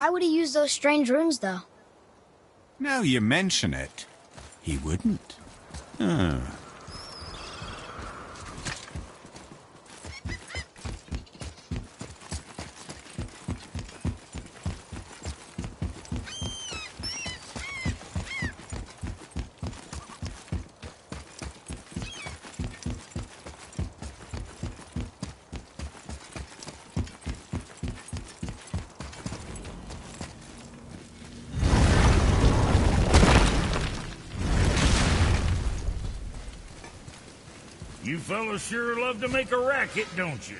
Why would he use those strange runes, though? Now you mention it, he wouldn't. Ah. You fellas sure love to make a racket, don't you?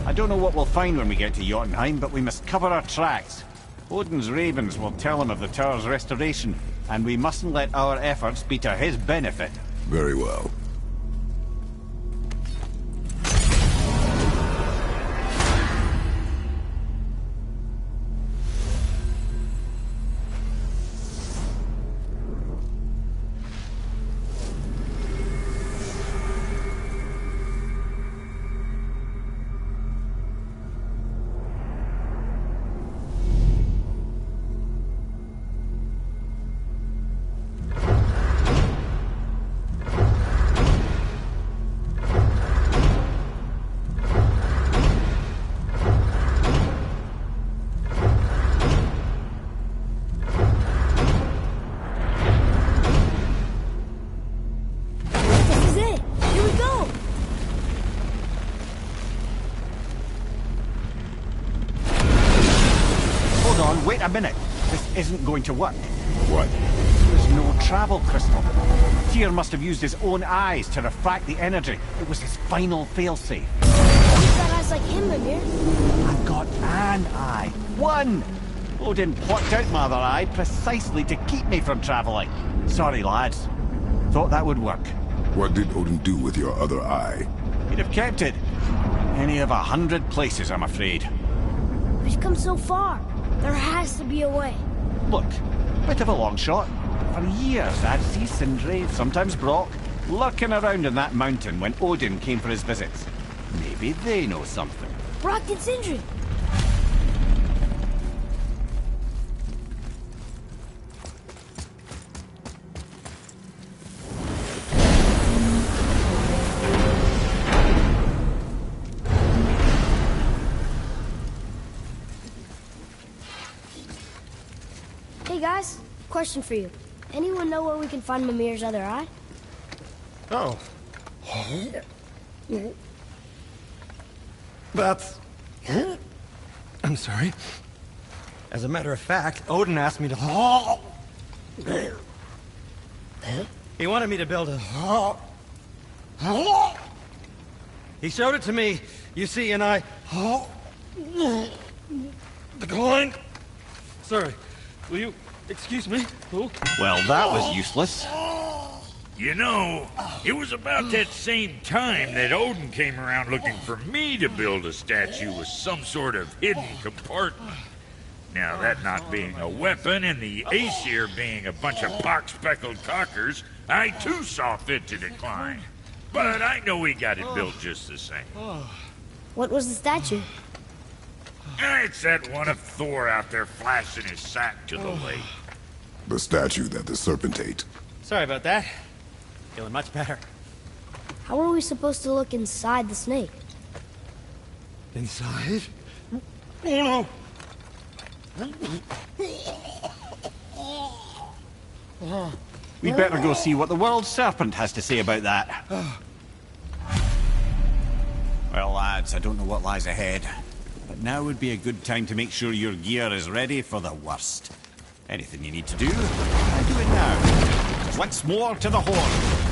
I don't know what we'll find when we get to Jotunheim, but we must cover our tracks. Odin's ravens will tell him of the tower's restoration, and we mustn't let our efforts be to his benefit. Very well. Wait a minute. This isn't going to work. What? There's no travel crystal. Tyr must have used his own eyes to refract the energy. It was his final failsafe. You've got eyes like him, Mimir. I've got an eye. One! Odin plucked out my other eye precisely to keep me from traveling. Sorry, lads. Thought that would work. What did Odin do with your other eye? He'd have kept it. Any of 100 places, I'm afraid. We've come so far. There has to be a way. Look, bit of a long shot. For years I'd see Sindri, sometimes Brock, lurking around in that mountain when Odin came for his visits. Maybe they know something. Brock and Sindri. Hey guys, question for you. Anyone know where we can find Mimir's other eye? Oh. That's... I'm sorry. As a matter of fact, Odin asked me to... He wanted me to build a... He showed it to me, you see, and I... Declined. Sorry. Will you excuse me? Oh. Well, that was useless. You know, it was about that same time that Odin came around looking for me to build a statue with some sort of hidden compartment. Now, that not being a weapon and the Aesir being a bunch of pock-speckled cockers, I too saw fit to decline. But I know he got it built just the same. What was the statue? It's that one of Thor out there flashing his sack to the lake. The statue that the serpent ate. Sorry about that. Feeling much better. How are we supposed to look inside the snake? Inside? Oh no! We'd better go see what the world serpent has to say about that. Well, lads, I don't know what lies ahead. But now would be a good time to make sure your gear is ready for the worst. Anything you need to do, I do it now. Once more to the horn.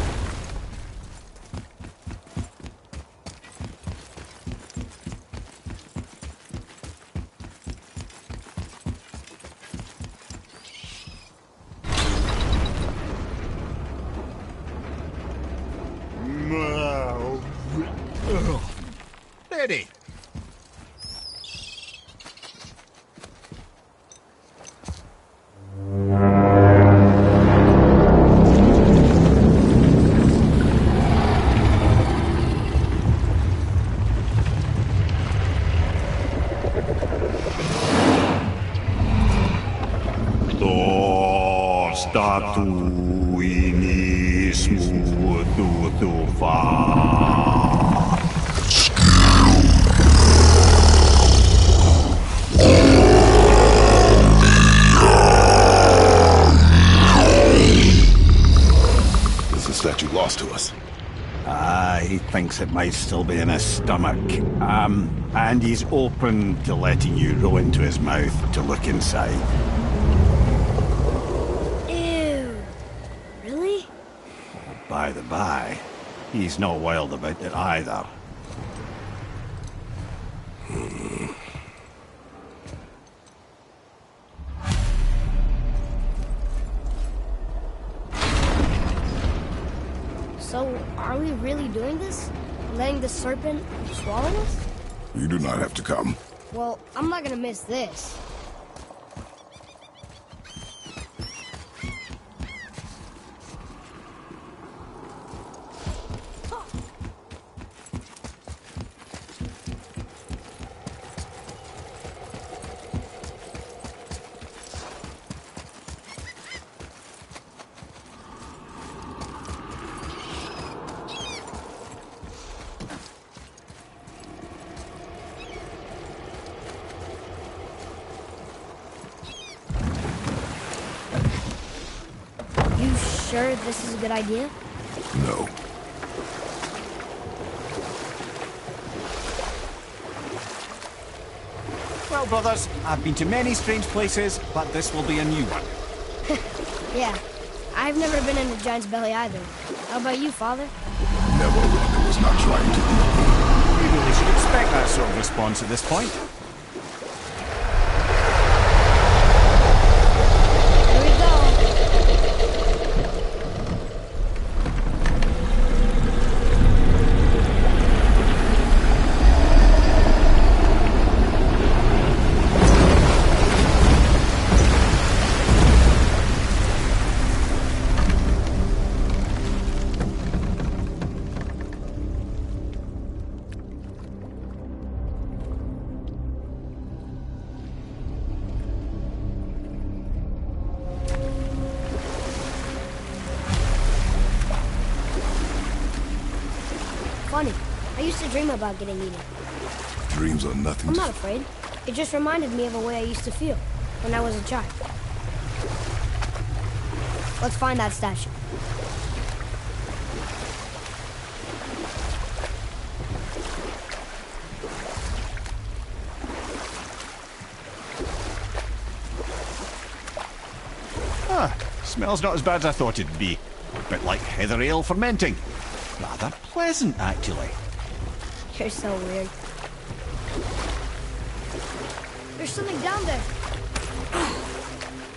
Ready. Satu ini smututufa. Is the statue lost to us? He thinks it might still be in his stomach. And he's open to letting you roll into his mouth to look inside. Ew. Really? By the by, he's not wild about it either. So, are we really doing this? Letting the serpent swallow us? You do not have to come. Well, I'm not gonna miss this. You sure this is a good idea? No. Well, brothers, I've been to many strange places, but this will be a new one. Yeah. I've never been in a giant's belly either. How about you, Father? Never when I was not trying to. We really should expect that sort of response at this point. Here we go. Funny. I used to dream about getting eaten. Dreams are nothing I'm to... not afraid. It just reminded me of a way I used to feel when I was a child. Let's find that statue. Smells not as bad as I thought it'd be. A bit like heather ale fermenting. Rather pleasant, actually. You're so weird. There's something down there.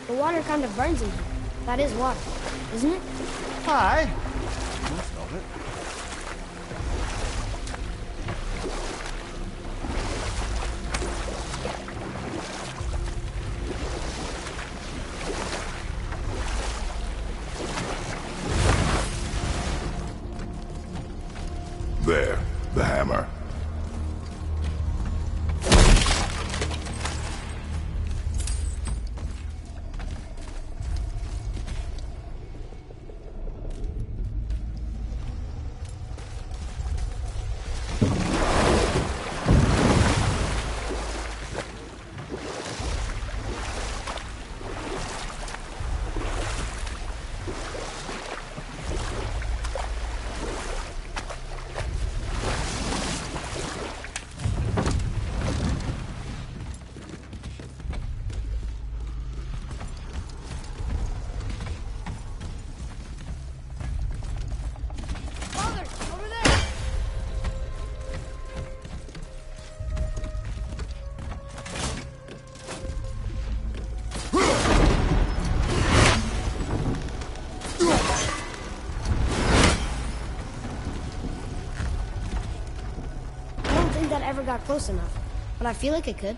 The water kind of burns in here. That is water, isn't it? Aye. Most of it. There, the hammer. Father, over there! I don't think that ever got close enough, but I feel like it could.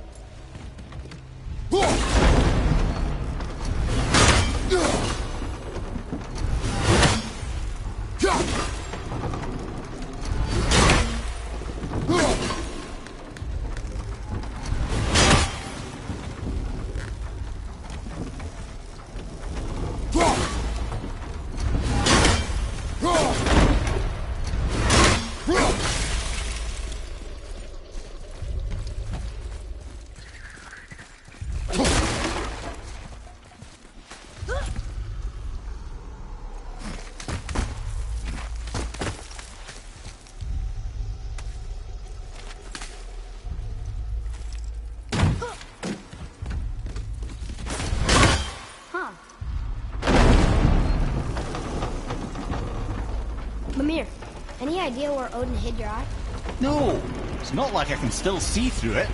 Mimir, any idea where Odin hid your eye? No, it's not like I can still see through it.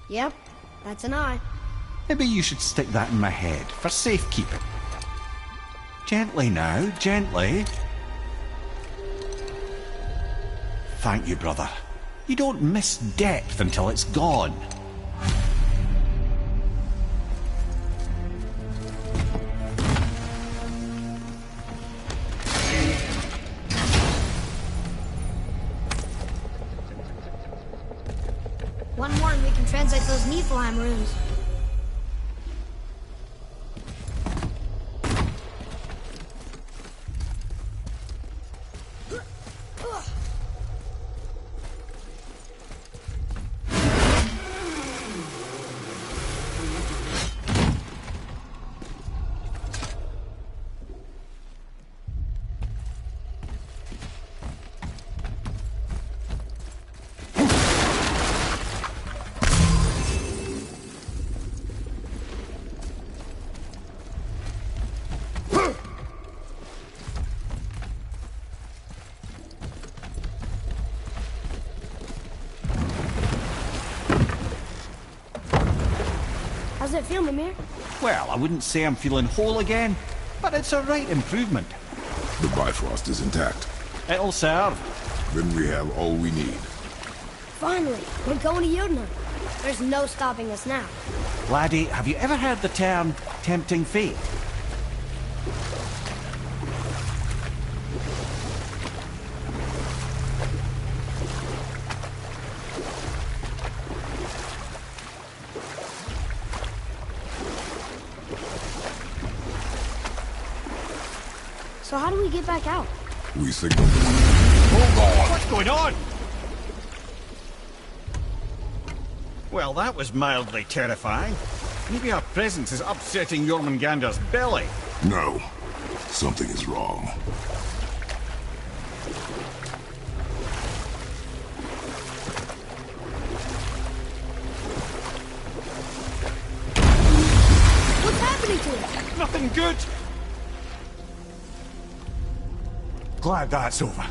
Yep, that's an eye. Maybe you should stick that in my head for safekeeping. Gently now, gently. Thank you, brother. You don't miss depth until it's gone. One more and we can translate those Niflheim runes. How's it feel, Mimir? Well, I wouldn't say I'm feeling whole again, but it's a right improvement. The Bifrost is intact. It'll serve. Then we have all we need. Finally, we're going to Jotunheim. There's no stopping us now. Laddie, have you ever heard the term tempting fate? So how do we get back out? We signal. Hold on! What's going on? Well, that was mildly terrifying. Maybe our presence is upsetting Jormungandr's belly. No. Something is wrong. What's happening to it? Nothing good. Glad that's over.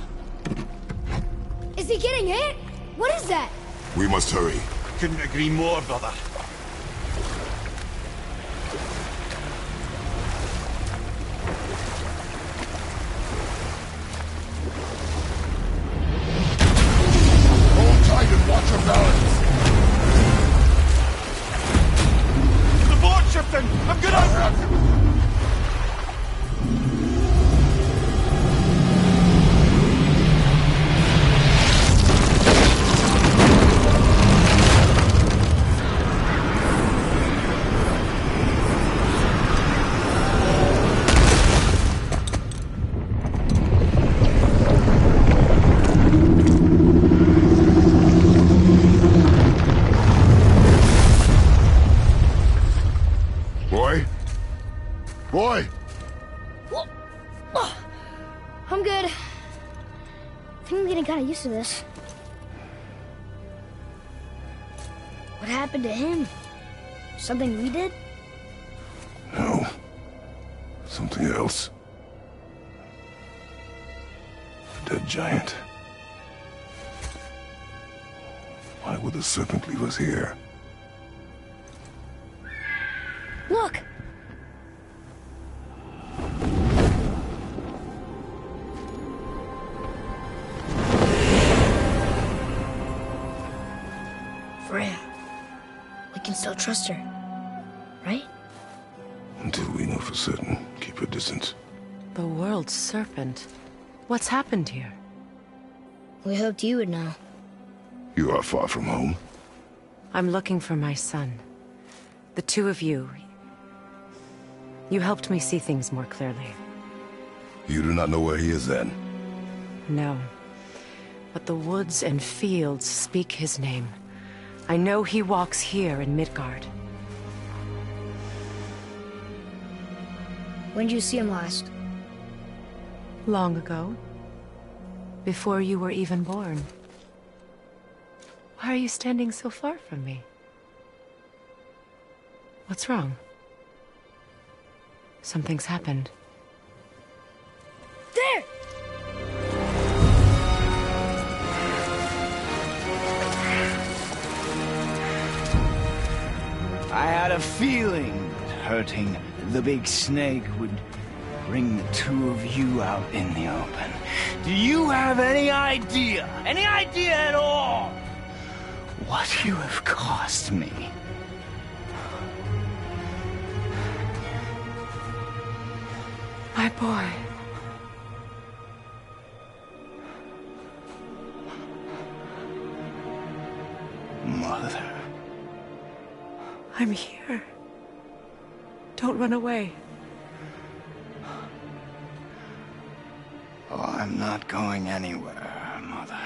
Is he getting hit? What is that? We must hurry. Couldn't agree more, brother. Hold tight and watch your balance. The board's shifting! I'm gonna... Boy! I'm good. I think I'm getting kind of used to this. What happened to him? Something we did? No. Something else. A dead giant. Why would the serpent leave us here? Look! Freya. We can still trust her, right? Until we know for certain, keep her distance. The world's serpent. What's happened here? We hoped you would know. You are far from home. I'm looking for my son. The two of you. You helped me see things more clearly. You do not know where he is then? No. But the woods and fields speak his name. I know he walks here in Midgard. When did you see him last? Long ago. Before you were even born. Why are you standing so far from me? What's wrong? Something's happened. There! I had a feeling that hurting the big snake would bring the two of you out in the open. Do you have any idea at all, what you have cost me? My boy. Mother. I'm here. Don't run away. Oh, I'm not going anywhere, Mother.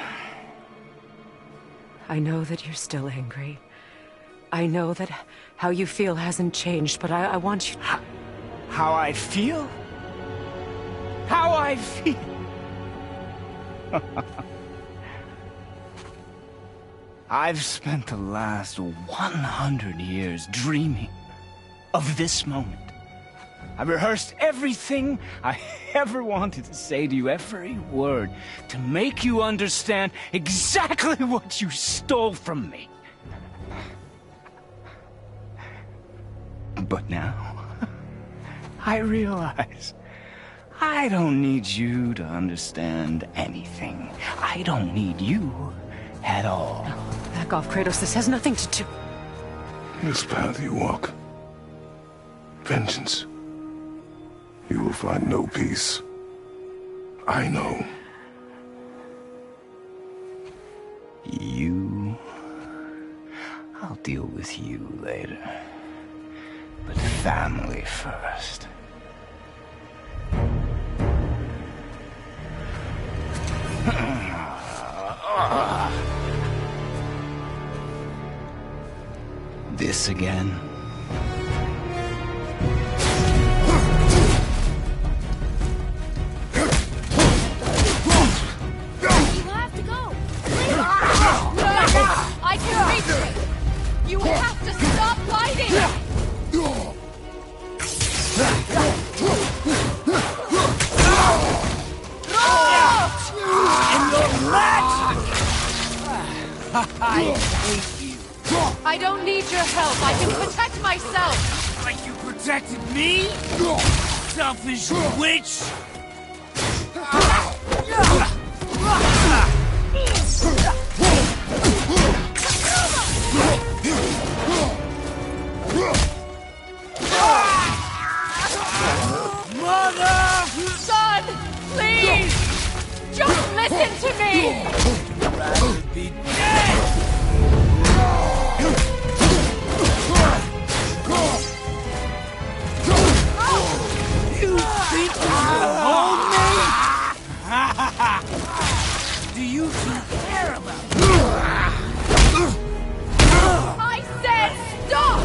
I know that you're still angry. I know that how you feel hasn't changed, but I want you... How I feel? How I feel? I've spent the last 100 years dreaming of this moment. I rehearsed everything I ever wanted to say to you, every word, to make you understand exactly what you stole from me. But now, I realize I don't need you to understand anything. I don't need you at all. No, back off, Kratos. This has nothing to do... This path you walk, vengeance, you will find no peace. I know. You... I'll deal with you later. But family first. This again? You have to go! I can reach it! You have to stop fighting! I hate you. I don't need your help. I can protect myself. Like you protected me? Selfish witch! Mother! Son! Please! Just listen to me! Be dead! You think you can hold me? Do you care about me? I said stop!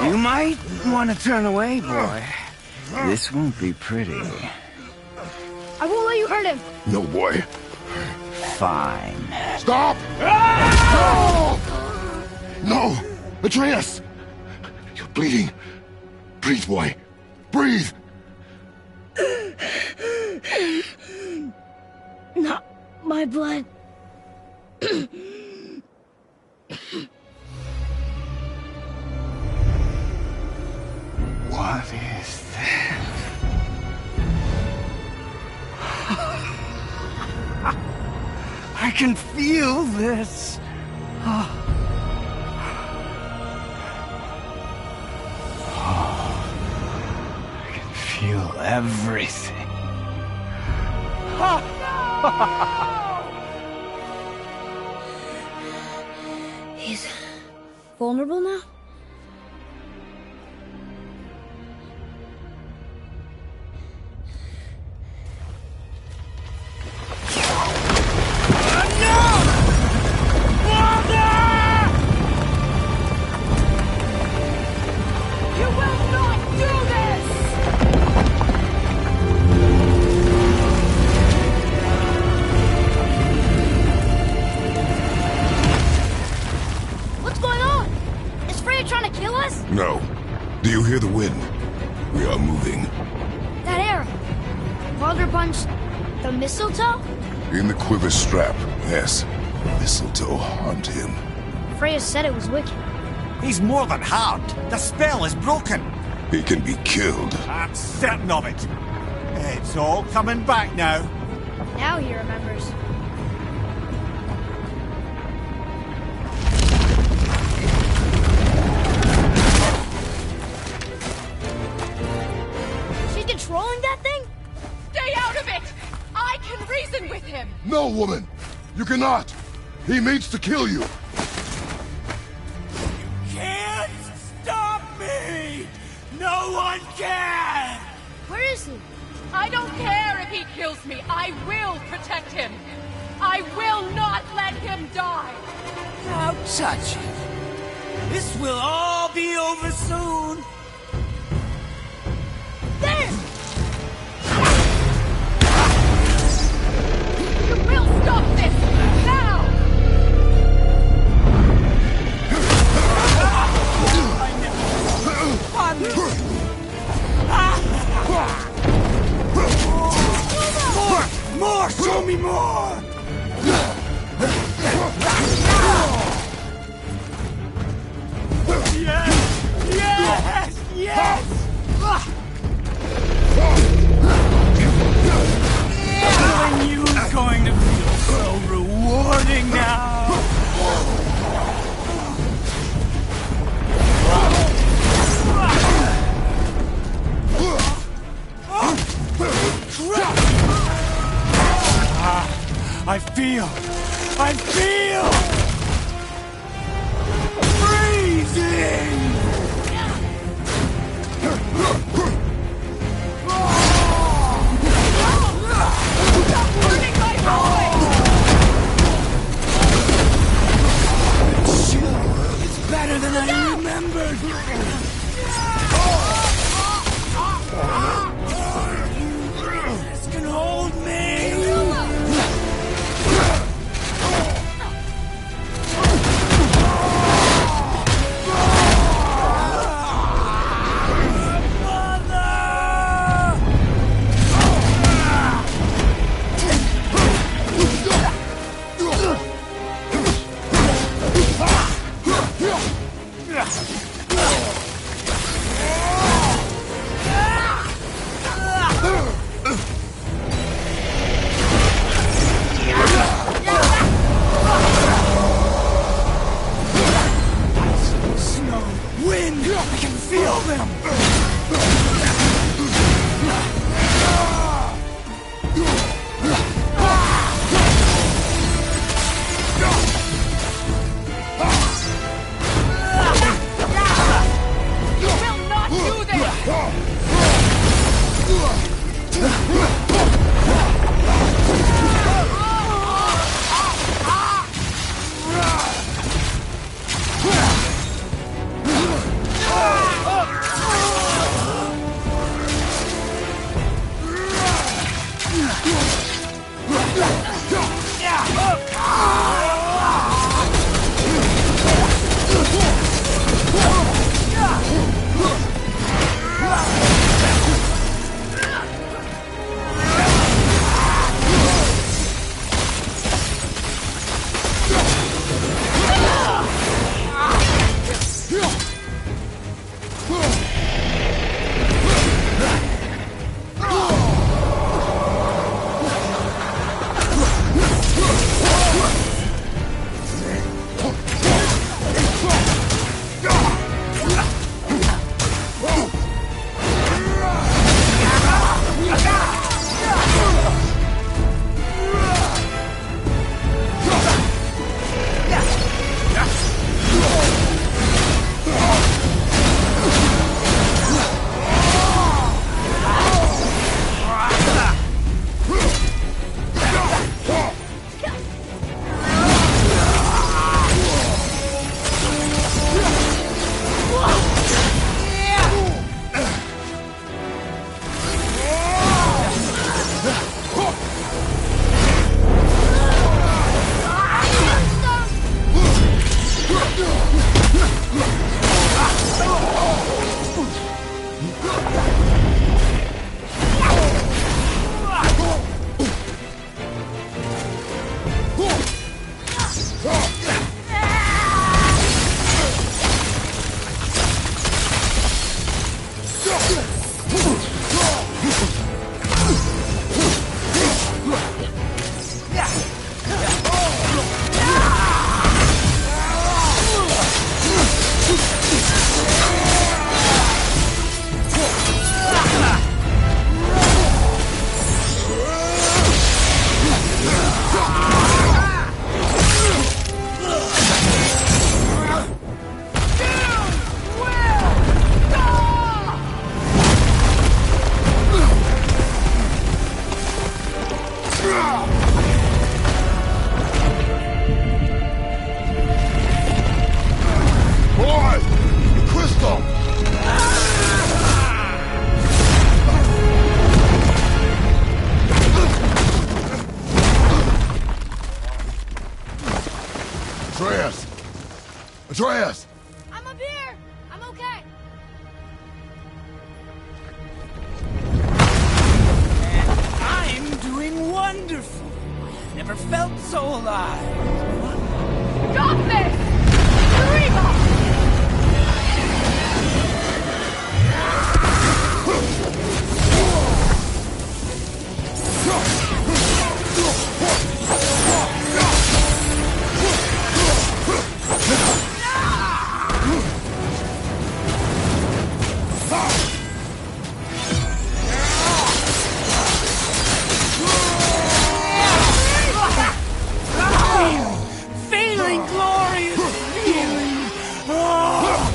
You might want to turn away, boy. This won't be pretty. I won't let you hurt him! No, boy. Fine. Stop! No! Atreus! You're bleeding. Breathe, boy. Breathe! Not my blood. What is that? I can feel this. I can feel everything. He's vulnerable now? You will not do this! What's going on? Is Freya trying to kill us? No. Do you hear the wind? We are moving. That arrow. Father punched the mistletoe? In the quiver strap, yes. Mistletoe harmed him. Freya said it was wicked. He's more than harmed. The spell is broken. He can be killed. I'm certain of it. It's all coming back now. Now he remembers. She's controlling that thing? Stay out of it! I can reason with him! No, woman! You cannot! He means to kill you! Can't stop me! No one can! Where is he? I don't care if he kills me. I will protect him. I will not let him die. Don't touch it. This will all be over soon. There! You will stop this now! More! Show me more! Yes! Yes! Killing you is going to feel so rewarding now! I feel freezing! Burning my boy! It's better than I remembered! This can hold me! I can feel them! You will not do this! Atreus! I'm up here! I'm okay! I'm doing wonderful. Never felt so alive. Stop this! Reba! Feeling glorious feeling. Oh.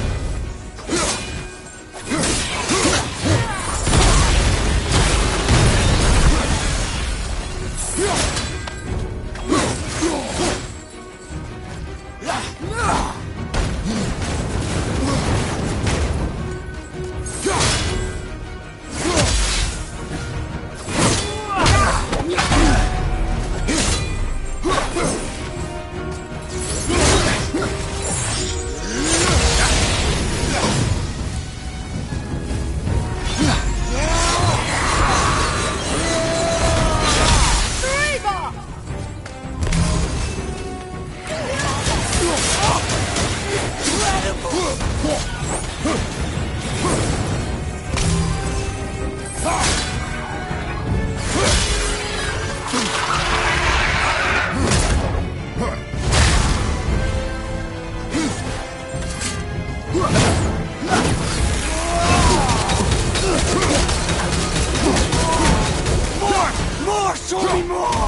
More! Show me more!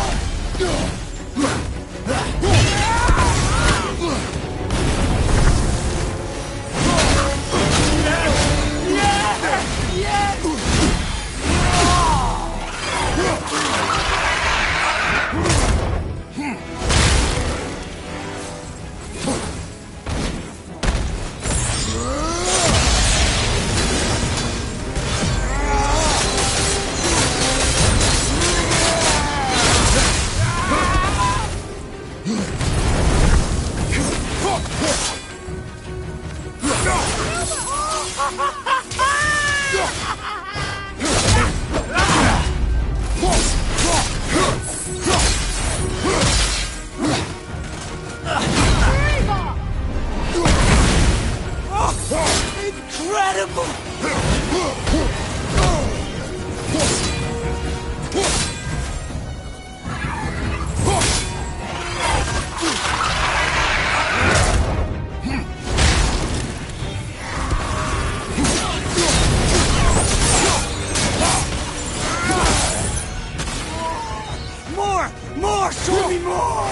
More! Show me more!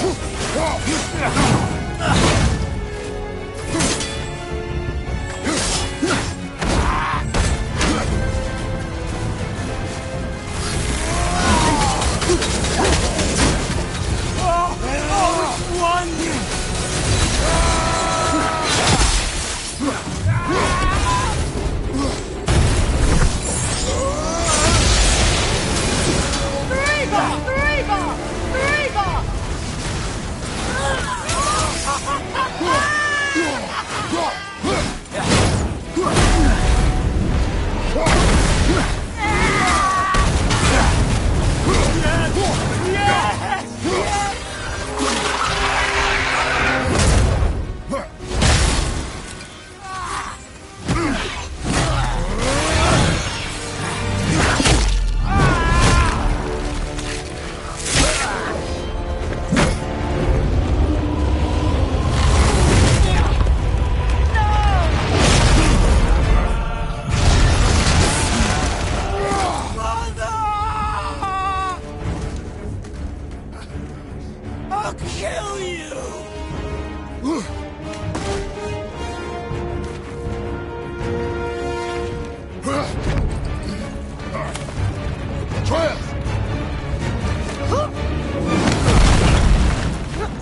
I'll kill you!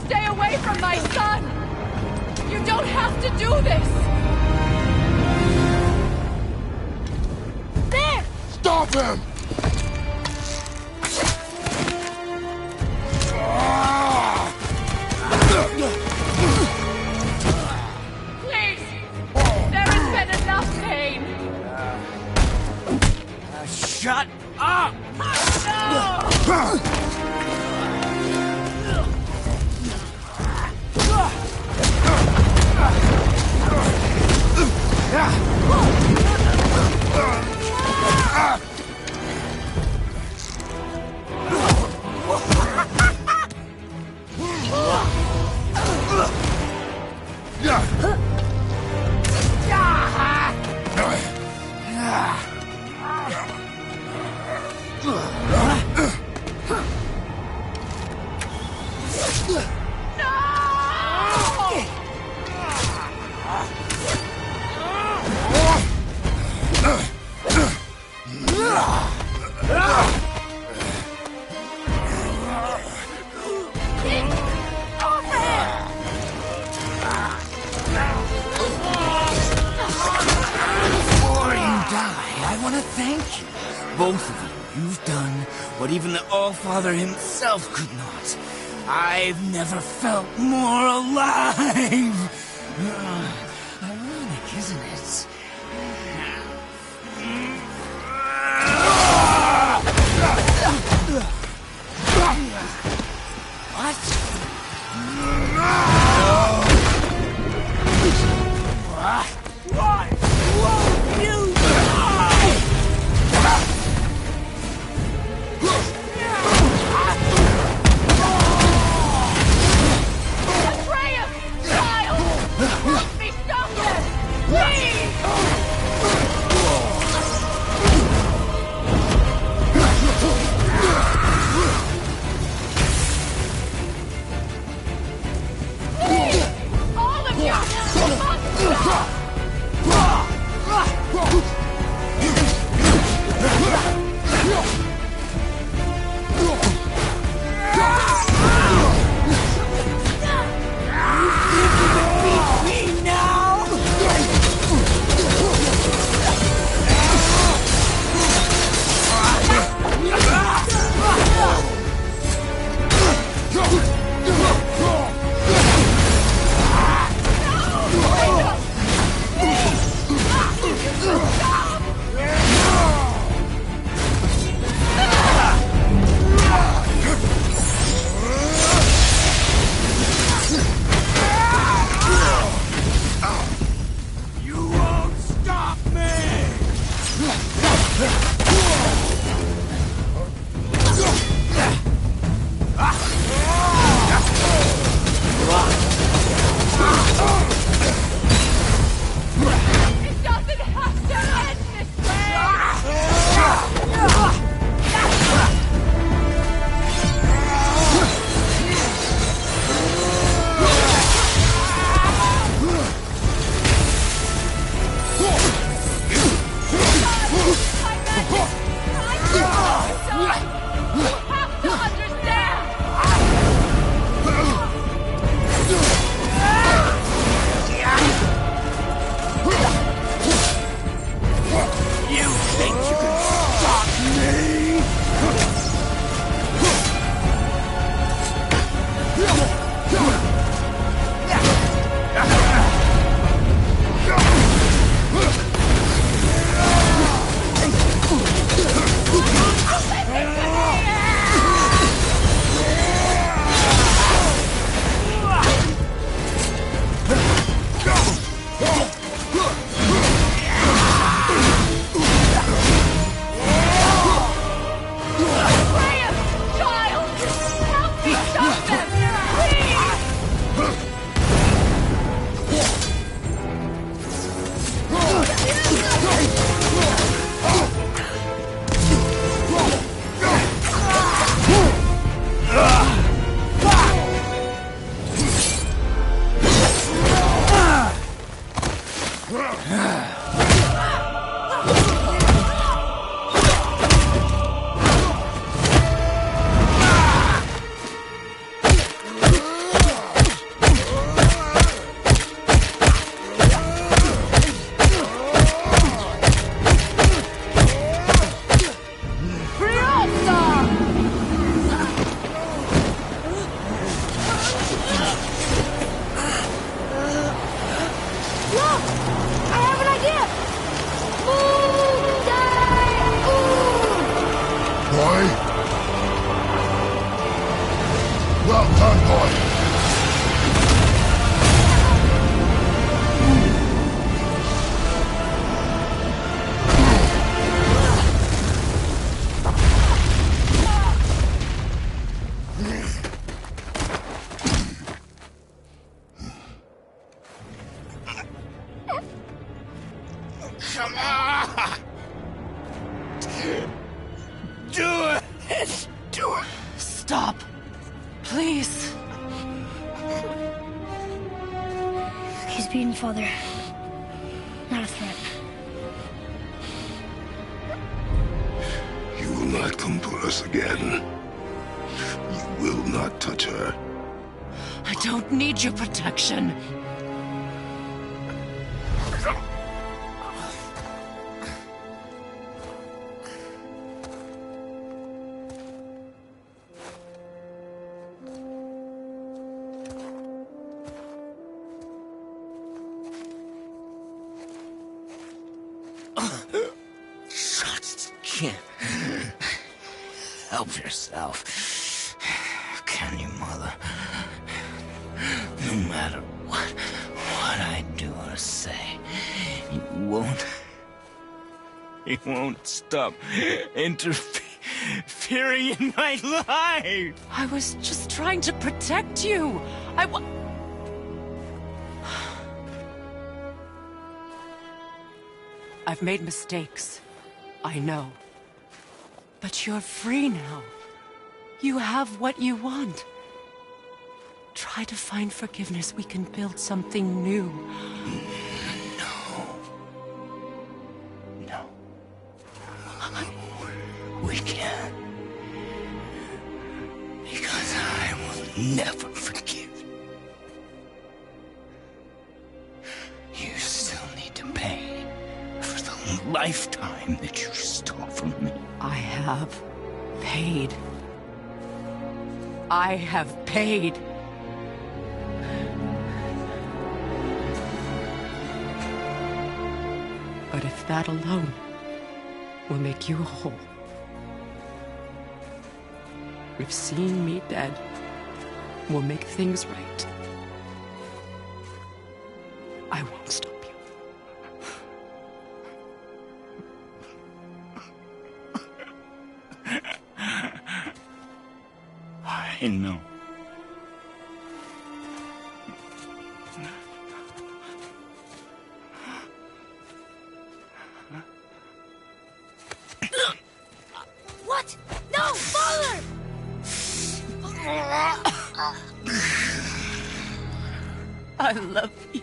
Stay away from my son! You don't have to do this! There! Stop him! Before you die, I want to thank you. Both of you. You've done what even the All-Father himself could not. I've never felt more alive. Ironic, isn't it? What? Why won't you die? Atreus! Child! Help me stop this! Please! Come on! Do it! Do it! Stop. Please. He's beaten Father. Not a threat. You will not come for us again. You will not touch her. I don't need your protection. Help yourself. Can you, Mother? No matter what I do or say, you won't stop interfering in my life. I was just trying to protect you. I've made mistakes. I know. But you're free now. You have what you want. Try to find forgiveness. We can build something new. No. We can't. Because I will never forgive. You still need to pay for the lifetime that you stole from me. I have paid. I have paid. But if that alone will make you whole, if seeing me dead will make things right, I won't stop you. I know. What? No, Father! I love you.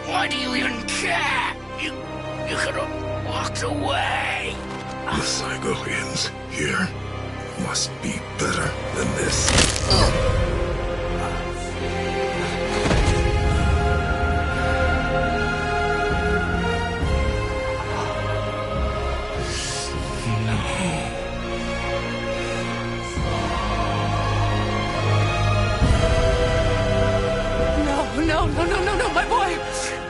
Why do you even care? You could have walked away. The Cygolians here must be better than this. No, my boy!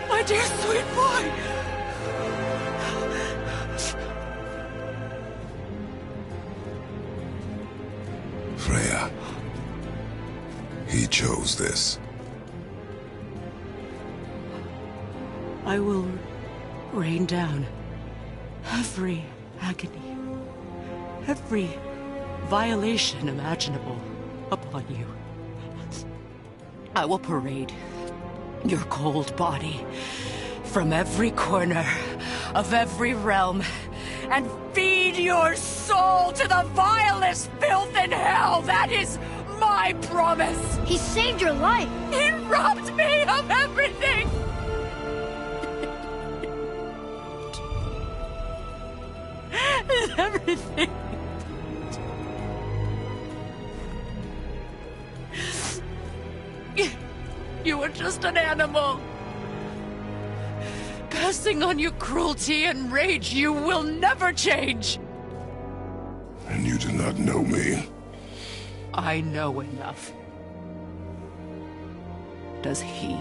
My dear sweet boy! Freya. He chose this. I will rain down every agony, every violation imaginable upon you. I will parade your cold body from every corner of every realm and feed your soul to the vilest filth in hell. That is my promise. He saved your life. He robbed me of everything. Everything. You were just an animal. Passing on your cruelty and rage, you will never change. And you do not know me. I know enough. Does he?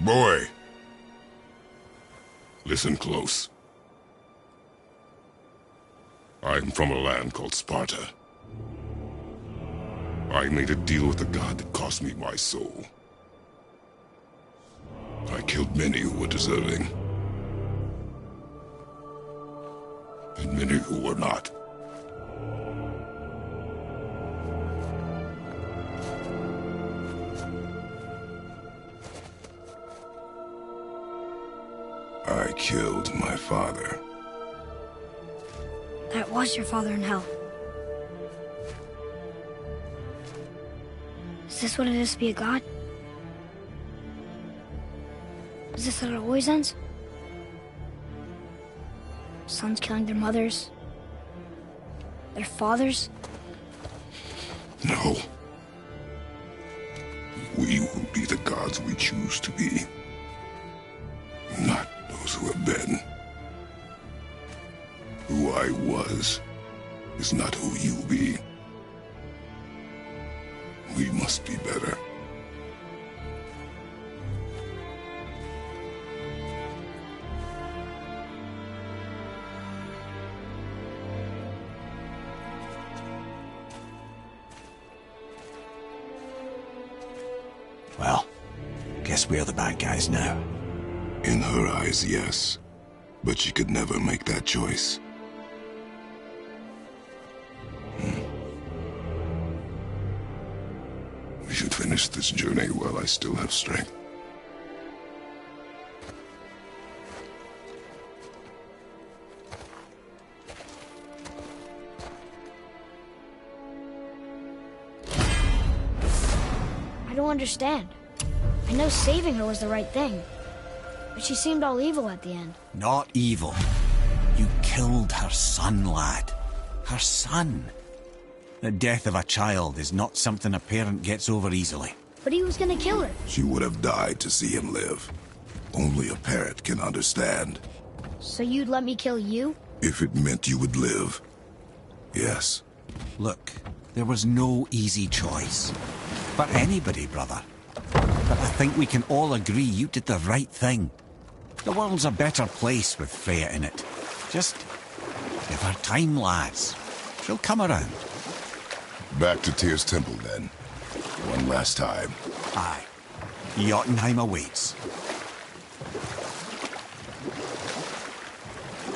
Boy, listen close. I'm from a land called Sparta. I made a deal with the god that cost me my soul. I killed many who were deserving, and many who were not. I killed my father. That was your father in hell. Is this what it is to be a god? Is this how it always ends? Sons killing their mothers? Their fathers? No. We will be the gods we choose to be. Not those who have been. Who I was is not who you'll be. We must be better. Well, guess we're the bad guys now. In her eyes, yes. But she could never make that choice. We should finish this journey while I still have strength. I don't understand. I know saving her was the right thing, but she seemed all evil at the end. Not evil. You killed her son, lad. Her son. The death of a child is not something a parent gets over easily. But he was gonna kill her. She would have died to see him live. Only a parent can understand. So you'd let me kill you? If it meant you would live. Yes. Look, there was no easy choice. For anybody, brother. But I think we can all agree you did the right thing. The world's a better place with Freya in it. Just give her time, lads. She'll come around. Back to Tyr's temple, then. One last time. Aye. Jotunheim awaits.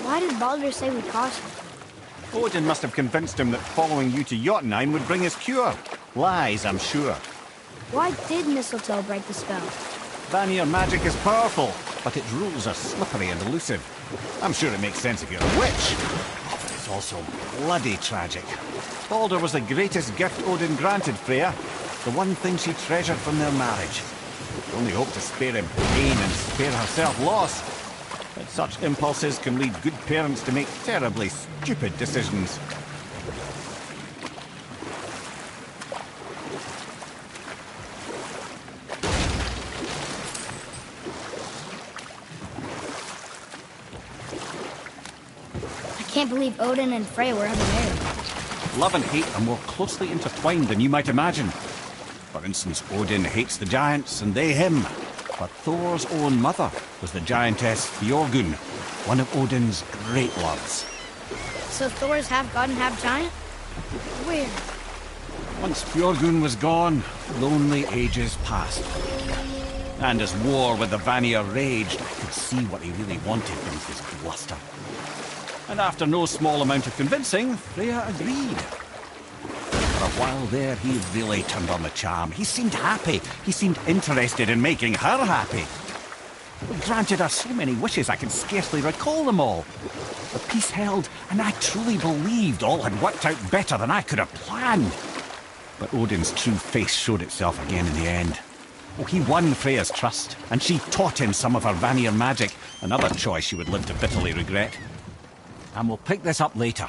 Why did Baldur say we caution? Odin must have convinced him that following you to Jotunheim would bring his cure. Lies, I'm sure. Why did Mistletoe break the spell? Vanir magic is powerful, but its rules are slippery and elusive. I'm sure it makes sense if you're a witch. But it's also bloody tragic. Baldur was the greatest gift Odin granted Freya. The one thing she treasured from their marriage. Only hoped to spare him pain and spare herself loss. But such impulses can lead good parents to make terribly stupid decisions. I can't believe Odin and Freya were ever married. Love and hate are more closely intertwined than you might imagine. For instance, Odin hates the giants and they him. But Thor's own mother was the giantess Fjorgun, one of Odin's great loves. So Thor's half god and half giant? Weird. Once Fjorgun was gone, lonely ages passed. And as war with the Vanir raged, I could see what he really wanted from his bluster. And after no small amount of convincing, Freya agreed. For a while there, he really turned on the charm. He seemed happy. He seemed interested in making her happy. He granted her so many wishes I can scarcely recall them all. The peace held, and I truly believed all had worked out better than I could have planned. But Odin's true face showed itself again in the end. Oh, he won Freya's trust, and she taught him some of her Vanir magic, another choice she would live to bitterly regret. And we'll pick this up later.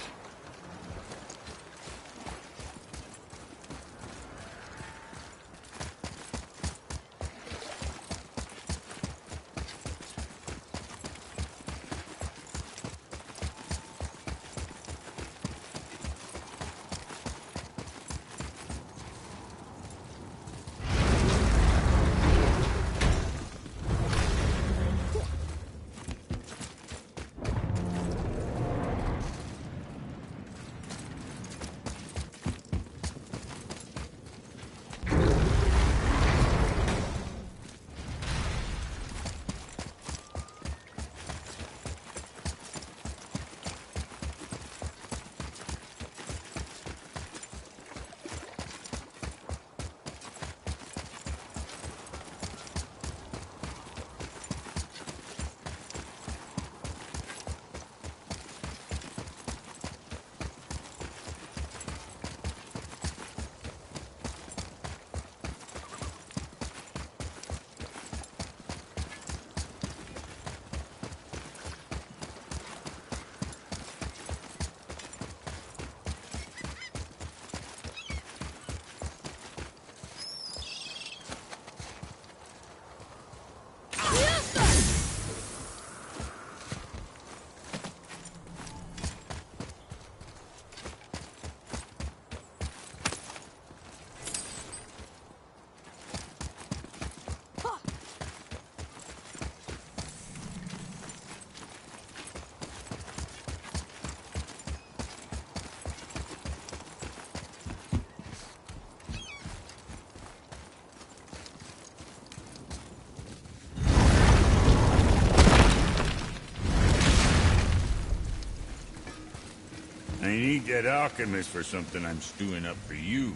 need that alchemist for something I'm stewing up for you.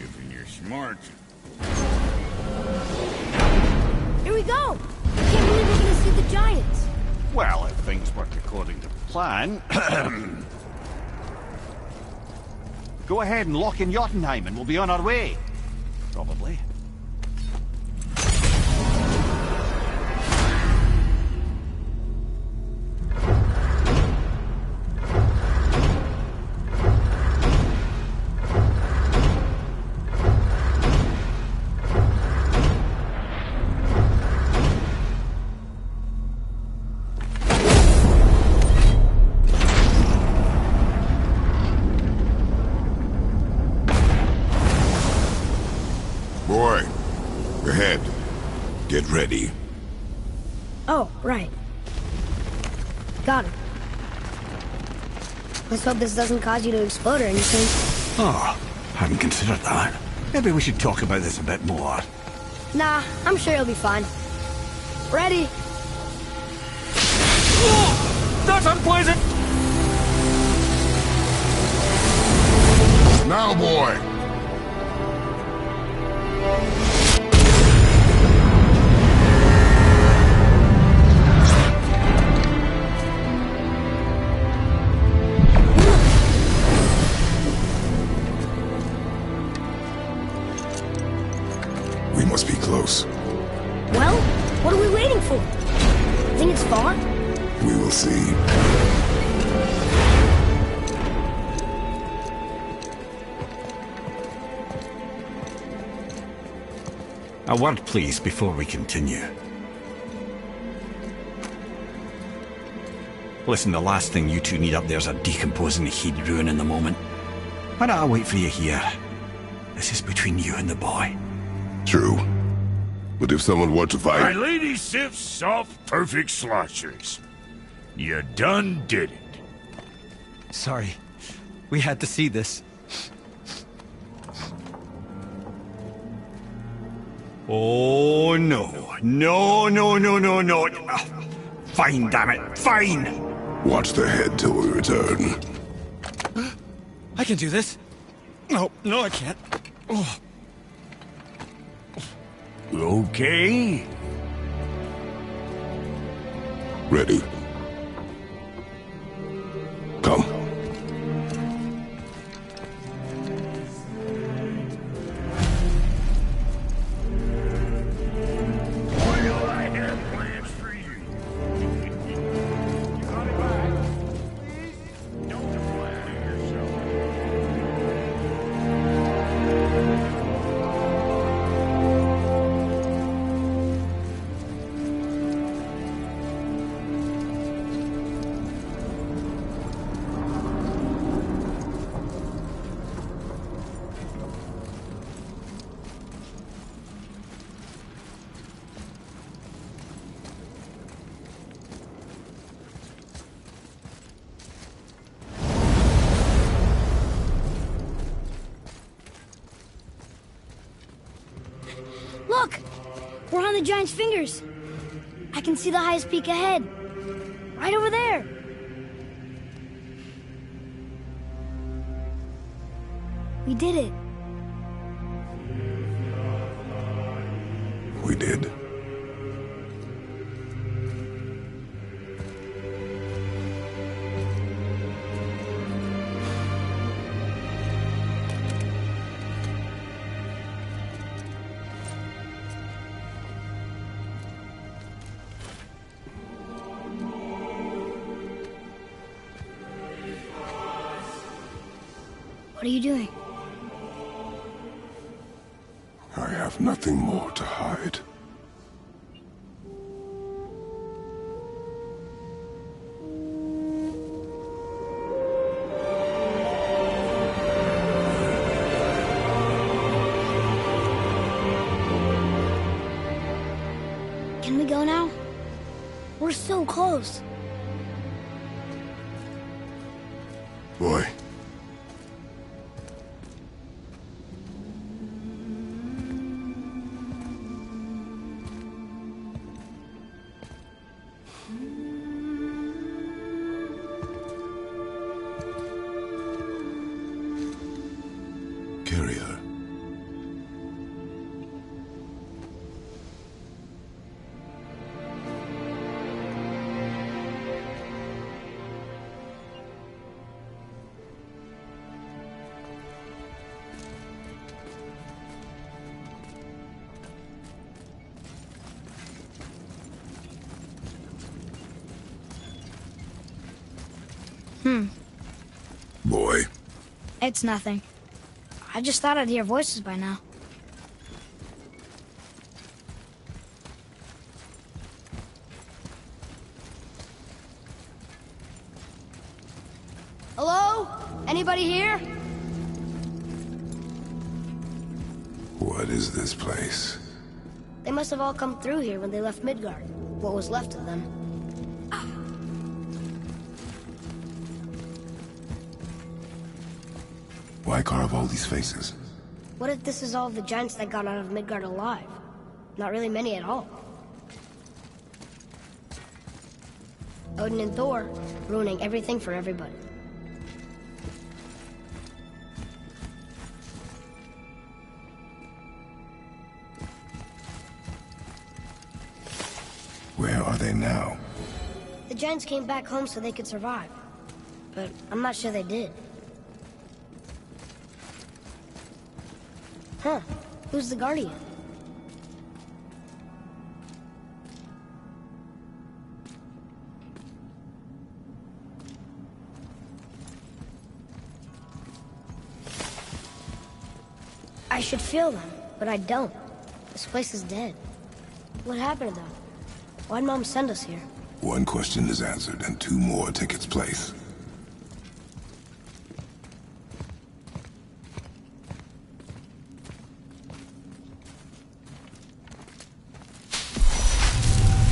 If you're smart. Here we go! I can't believe we're gonna see the giants. Well, if things work according to plan... Go ahead and lock in Jotunheim and we'll be on our way. Probably. Boy, ahead. Get ready. Oh, right. Got it. Let's hope this doesn't cause you to explode or anything. Oh, hadn't considered that. Maybe we should talk about this a bit more. Nah, I'm sure you'll be fine. Ready? That's unpleasant! Now, boy! We must be close. Well, what are we waiting for? Think it's far? We will see. A word, please, before we continue. Listen, the last thing you two need up there's a decomposing heat ruining the moment. Why don't I wait for you here? This is between you and the boy. True. But if someone were to My fight... lady sips soft, perfect sloshers. You done did it. Sorry. We had to see this. Oh, no. No, no, no, no, no. Fine, damn it. Fine! Watch the head till we return. I can do this. No, no, I can't. Oh. Okay. Ready. Come. Well, I have plans for you. You got it back. Don't flatter yourself. Look! We're on the giant's fingers. I can see the highest peak ahead. Right over there. We did it. We did. What are you doing? I have nothing more to hide. Can we go now? We're so close. Boy. Boy, It's nothing. I just thought I'd hear voices by now. Hello? Anybody here? what is this place? They must have all come through here when they left Midgard. What was left of them. Why carve all these faces? What if this is all the giants that got out of Midgard alive? Not really many at all. Odin and Thor, ruining everything for everybody. Where are they now? The giants came back home so they could survive. But I'm not sure they did. Huh. Who's the Guardian? I should feel them, but I don't. This place is dead. What happened to them? Why'd Mom send us here? One question is answered, and two more take its place.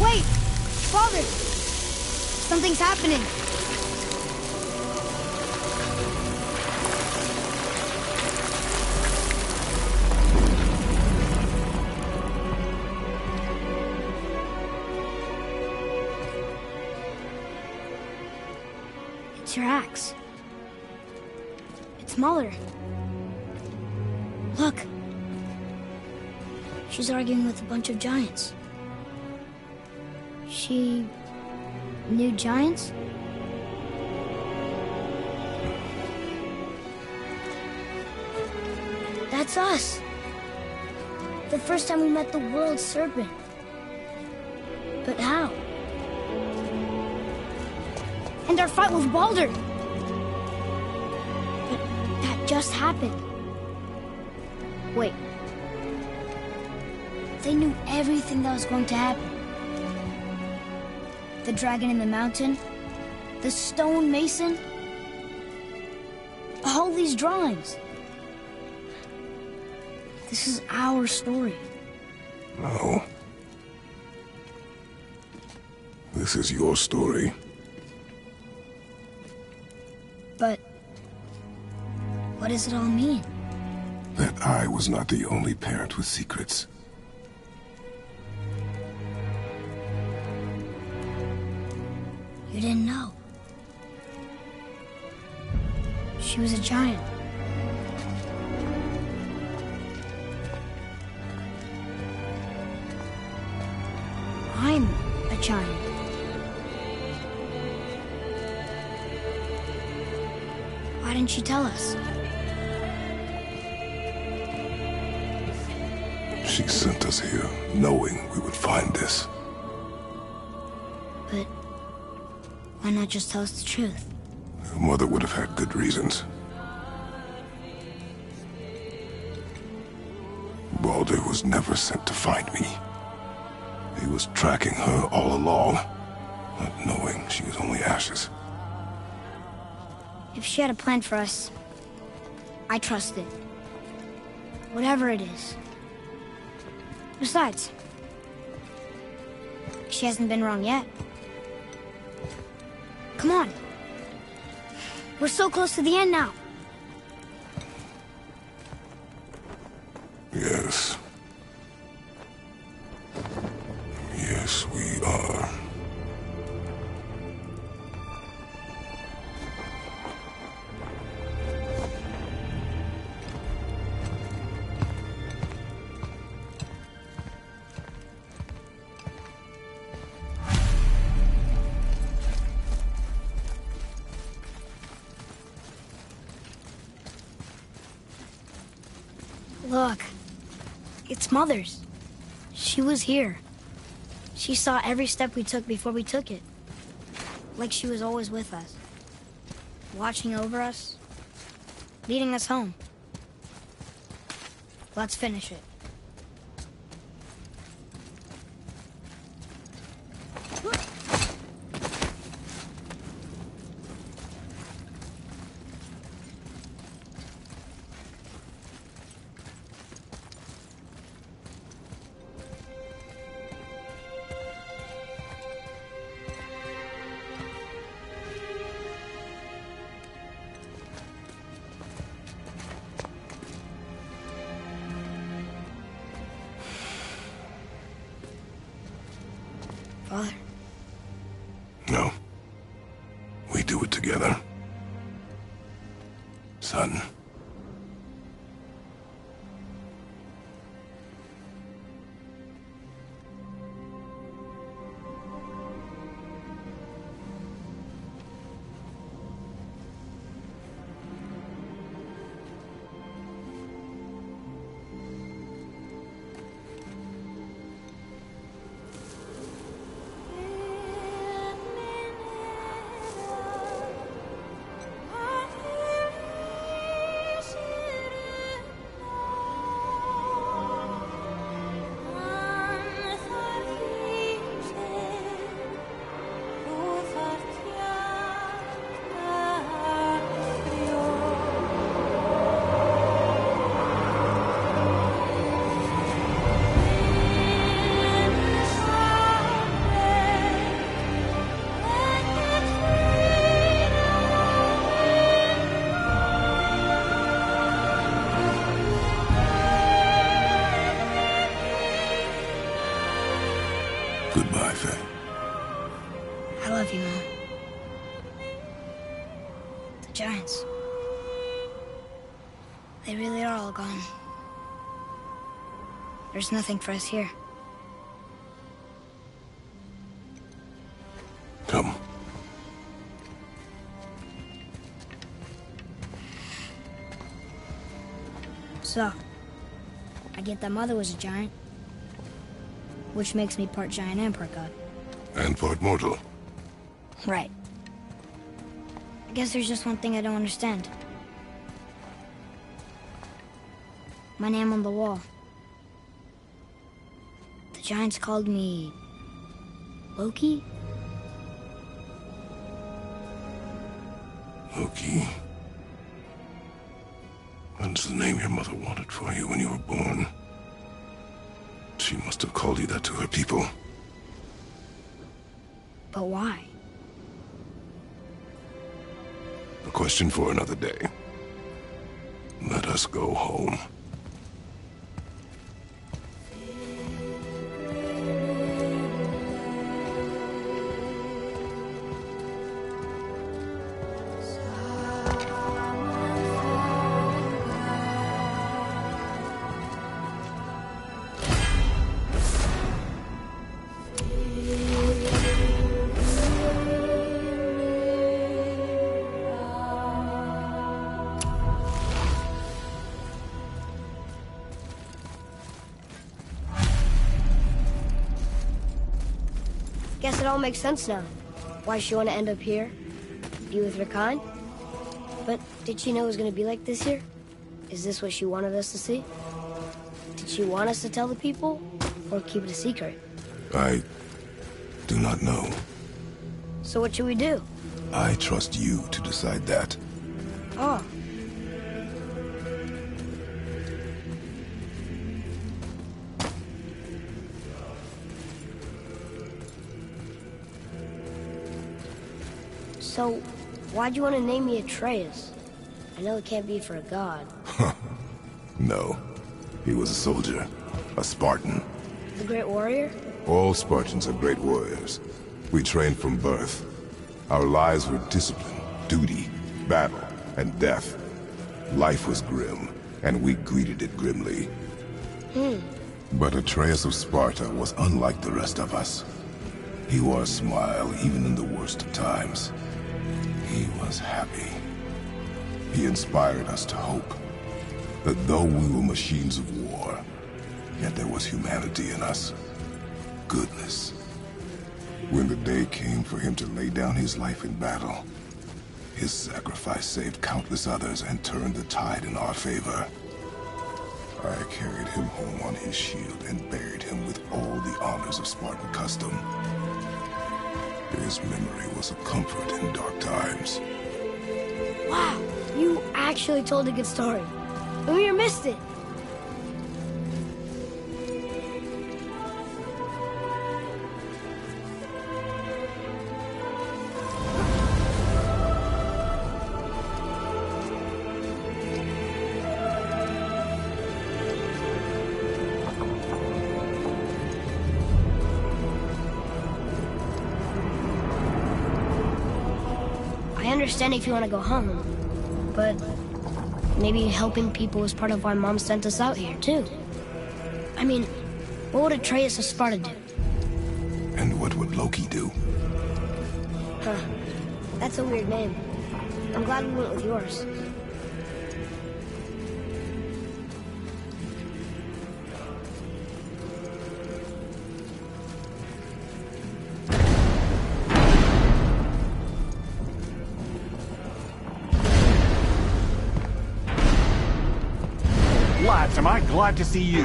Wait! Father! Something's happening. It's your axe. It's Muller. Look. She's arguing with a bunch of giants. She knew giants? That's us. The first time we met the world serpent. But how? And our fight with Baldur. But that just happened. Wait. They knew everything that was going to happen. The dragon in the mountain, the stone mason, all these drawings. This is our story. No. This is your story. But what does it all mean? That I was not the only parent with secrets. You didn't know. She was a giant. I'm a giant. Why didn't she tell us? She sent us here, knowing we would find this. But why not just tell us the truth? Your mother would have had good reasons. Baldur was never sent to find me. He was tracking her all along, not knowing she was only ashes. If she had a plan for us, I trust it. Whatever it is. Besides, she hasn't been wrong yet. Come on. We're so close to the end now. Yes. Yes, we are. Look, it's Mother's. She was here. She saw every step we took before we took it. Like she was always with us. watching over us, leading us home. Let's finish it. Father? No. We do it together. Son. Goodbye, Faye. I love you, Mom. The Giants. They really are all gone. There's nothing for us here. Come. So, I get that Mother was a giant, which makes me part giant and part god. And part mortal. Right. I guess there's just one thing I don't understand. My name on the wall. The Giants called me... Loki? Loki. That's the name your mother wanted for you when you were born. She must have called you that to her people. But why? A question for another day. Let us go home. Guess it all makes sense now. Why she want to end up here? Be with her kind? But did she know it was going to be like this here? Is this what she wanted us to see? Did she want us to tell the people? Or keep it a secret? I do not know. So what should we do? I trust you to decide that. Oh. So, why'd you want to name me Atreus? I know it can't be for a god. No. He was a soldier. A Spartan. The Great Warrior? All Spartans are great warriors. We trained from birth. Our lives were discipline, duty, battle, and death. Life was grim, and we greeted it grimly. But Atreus of Sparta was unlike the rest of us. He wore a smile even in the worst of times. He was happy. He inspired us to hope that though we were machines of war, yet there was humanity in us. Goodness. When the day came for him to lay down his life in battle, His sacrifice saved countless others and turned the tide in our favor. I carried him home on his shield and buried him with all the honors of Spartan custom. His memory was a comfort in dark times. Wow, you actually told a good story. Mimir missed it. I understand if you want to go home, but maybe helping people is part of why Mom sent us out here, too. I mean, what would Atreus of Sparta do? And what would Loki do? Huh. That's a weird name. I'm glad we went with yours. Lads, am I glad to see you.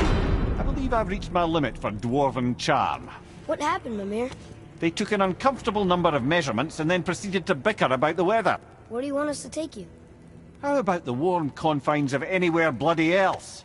I believe I've reached my limit for dwarven charm. What happened, Mimir? They took an uncomfortable number of measurements and then proceeded to bicker about the weather. Where do you want us to take you? How about the warm confines of anywhere bloody else?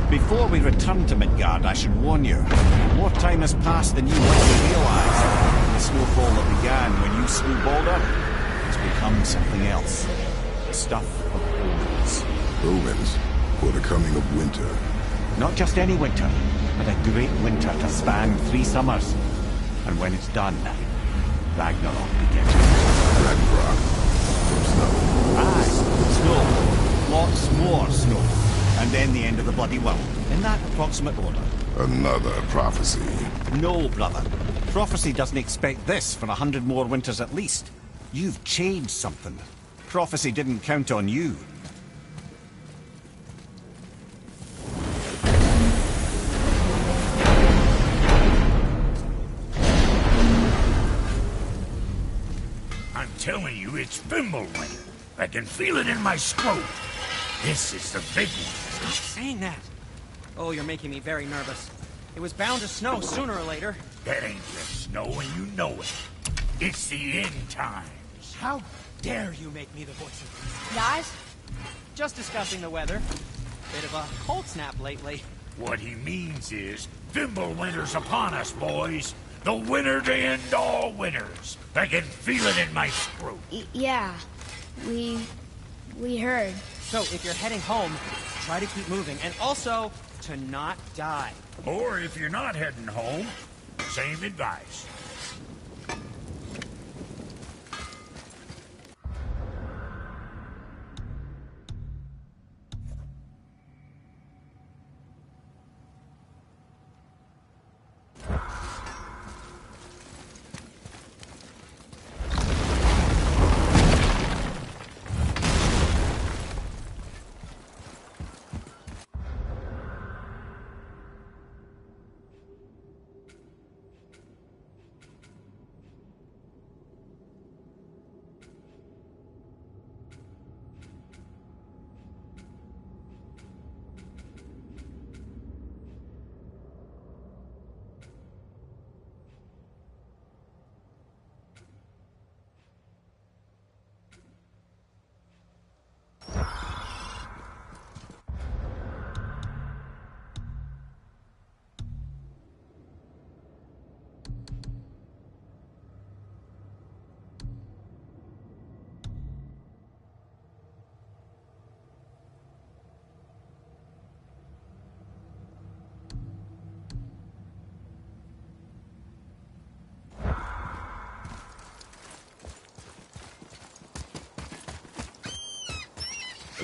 Before we return to Midgard, I should warn you. More time has passed than you likely realize. The snowfall that began when you slew Baldur has become something else. The stuff of omens. Omens for the coming of winter. Not just any winter, but a great winter to span 3 summers. And when it's done, Ragnarok begins. Ragnarok. From snow. Aye, snow. Lots more snow. And then the end of the bloody world. In that approximate order. Another prophecy. No, brother. Prophecy doesn't expect this for 100 more winters at least. You've changed something. Prophecy didn't count on you. I'm telling you, it's Fimbulwinter. I can feel it in my scrot. This is the big one. Stop saying that. Oh, you're making me very nervous. It was bound to snow sooner or later. That ain't just snow, and you know it. It's the end times. How dare you make me the voice of reason? Guys? Just discussing the weather. Bit of a cold snap lately. What he means is, Fimbulwinter's upon us, boys. The winter to end all winters. I can feel it in my scrot. Yeah, we heard. So, if you're heading home, try to keep moving, and also to not die. Or if you're not heading home, same advice.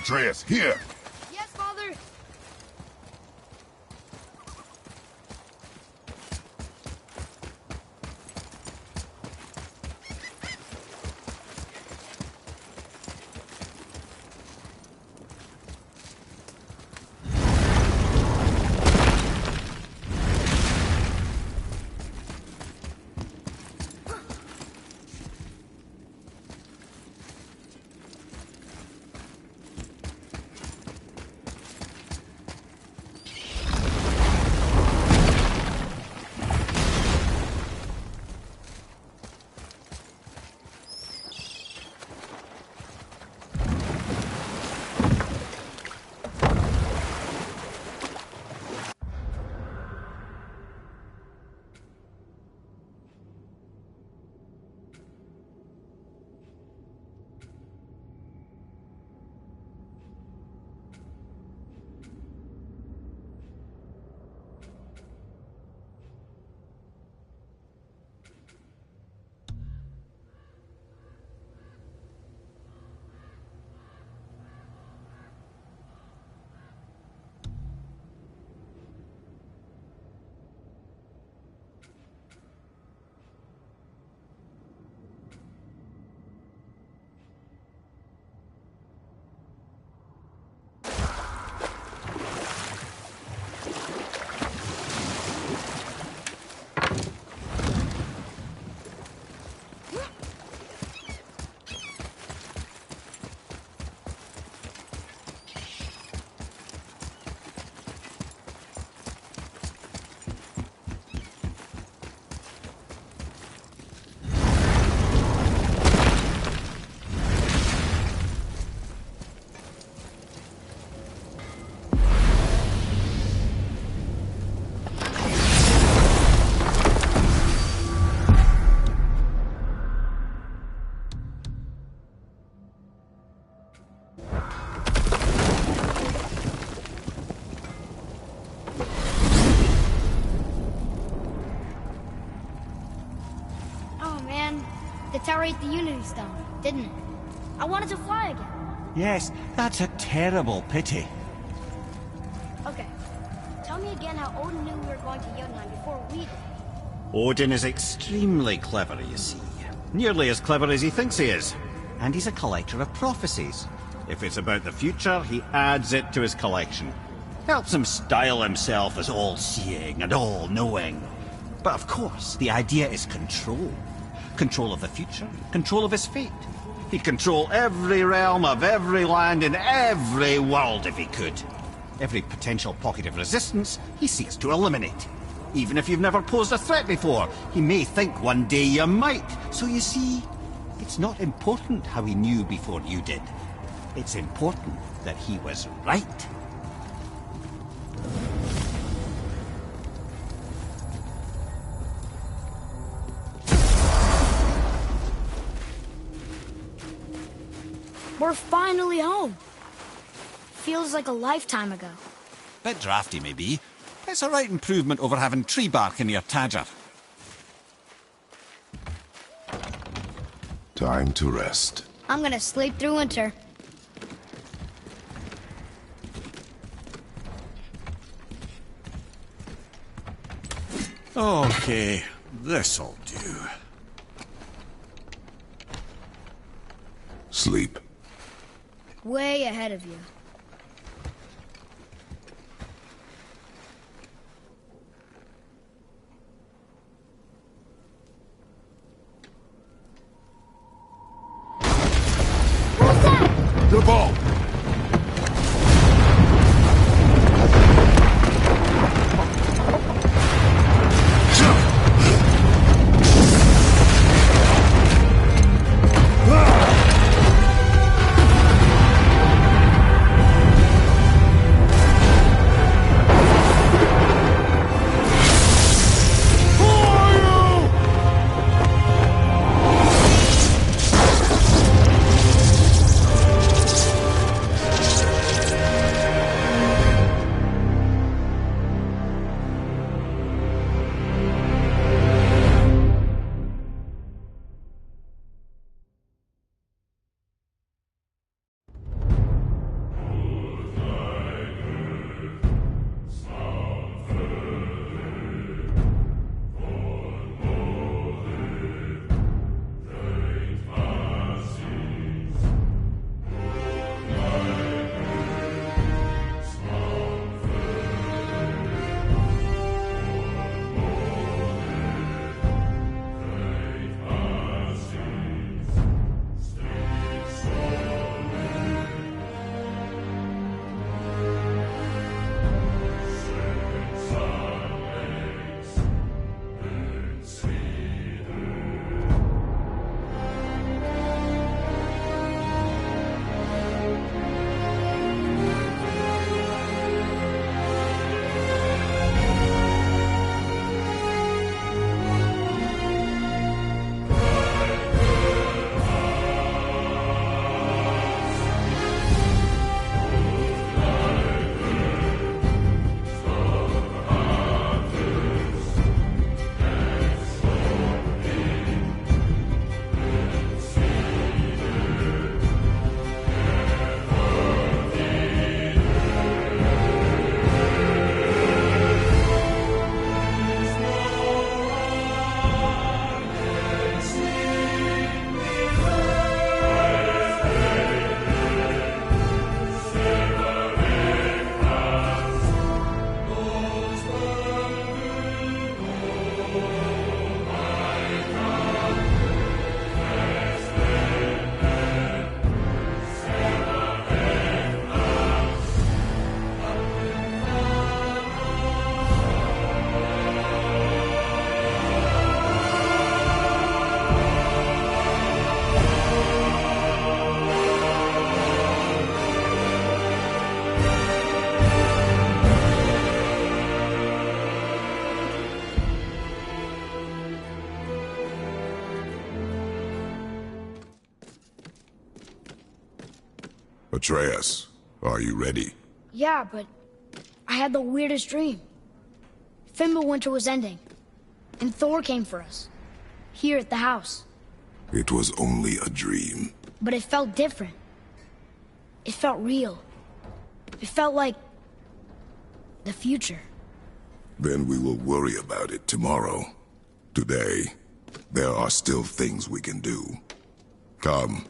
Atreus, here! Yes, Father. The tower ate the Unity Stone, didn't it? I wanted to fly again. Yes, that's a terrible pity. Okay. Tell me again how Odin knew we were going to Jotunheim before we did. Odin is extremely clever, you see. Nearly as clever as he thinks he is. And he's a collector of prophecies. If it's about the future, he adds it to his collection. Helps him style himself as all-seeing and all-knowing. But of course, the idea is control. Control of the future, control of his fate. He'd control every realm of every land in every world if he could. Every potential pocket of resistance, he seeks to eliminate. Even if you've never posed a threat before, he may think one day you might. So you see, it's not important how he knew before you did. It's important that he was right. We're finally home. Feels like a lifetime ago. Bit drafty, maybe. It's a right improvement over having tree bark in your tadger. Time to rest. I'm gonna sleep through winter. Okay, this'll do. Sleep. Way ahead of you. The ball! Atreus, are you ready? Yeah, but I had the weirdest dream. Fimbulwinter was ending, and Thor came for us. Here at the house. It was only a dream. But it felt different. It felt real. It felt like the future. Then we will worry about it tomorrow. Today, there are still things we can do. Come,